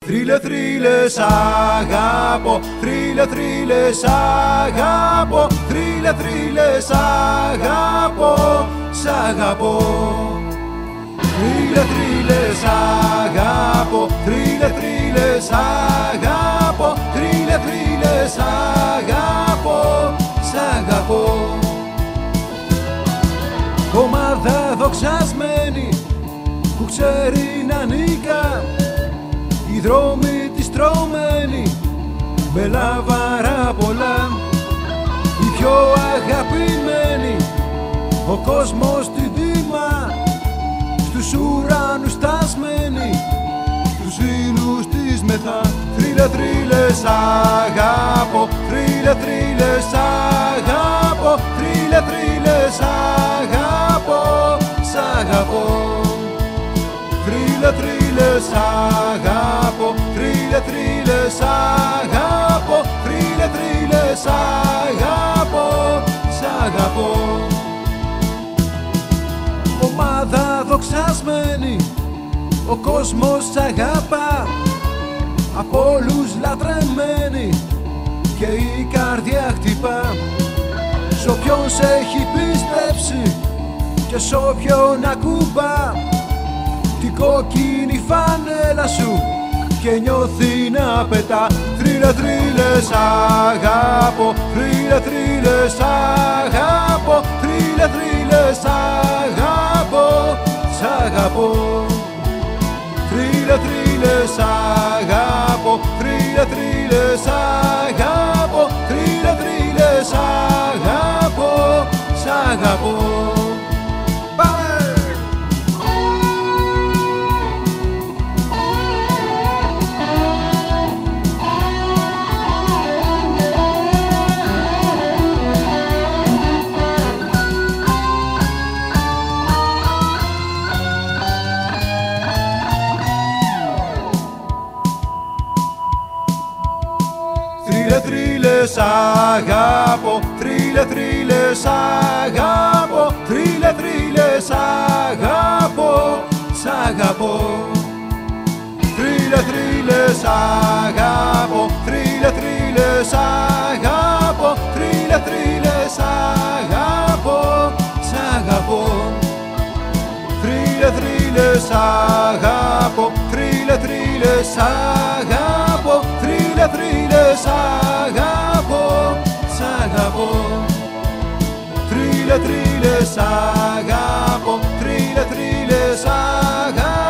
Θρύλε, θρύλε, σ' αγάπω, θρύλε, θρύλε, σ' αγάπω, θρύλε, θρύλε, σ' αγάπω, σ' αγαπώ. Θρύλε, θρύλε, σ' αγάπω, θρύλε, θρύλε, σ' αγάπω, θρύλε, θρύλε, σ' αγάπω, σ' αγαπώ. Ομάδα δοξασμένη που ξέρει να νίκα, οι δρόμοι της τρώμενοι με λαβαρά πολλά, οι πιο αγαπημένοι, ο κόσμος στη δήμα, στους ουρανούς στασμένοι, στους φίλους της μεθά. Θρύλε, θρύλε, σ' αγάπω, θρύλε, θρύλε, σ' αγάπω, θρύλε, θρύλε, σ' αγάπω, σ' αγαπώ. Θρύλε, θρύλε, σ' αγάπω, θρύλε, θρύλε, σ' αγάπω, θρύλε, θρύλε, σ' αγάπω, σ' αγαπώ. Ομάδα δοξασμένη, ο κόσμος σ' αγαπά, από όλους λατρεμένη και η καρδιά χτυπά. Σ' όποιον σε έχει πίστεψει και σ' όποιον ακουμπά την κόκκινη φανέλα σου και νιώθει να πετά. Θρύλε, θρύλε, σ' αγάπω, θρύλε, θρύλε, σ' αγάπω, θρύλε, θρύλε, σ' αγάπω, σ' αγαπώ. Θρύλε, θρύλε, σ' αγάπω, θρύλε, θρύλε, σ' αγάπω, θρύλε, θρύλε, σ' αγάπω, σ' αγαπώ. Θρύλε, θρύλε, σ' αγάπω, θρύλε, θρύλε, σ' αγάπω, θρύλε, θρύλε, σ' αγάπω, σ' αγαπώ. Θρύλε, θρύλε, σ' αγάπω, θρύλε, θρύλε, σ' αγάπω, θρύλε, θρύλε, σ' αγάπω, σ' αγαπώ. Θρύλε, θρύλε, σ' αγάπω, θρύλε, θρύλε, σ' αγάπω, θρύλε, θρύλε, σ' αγάπω, σ' αγαπώ. Θρύλε, θρύλε, σ' αγάπω, θρύλε, θρύλε, σ' αγάπω,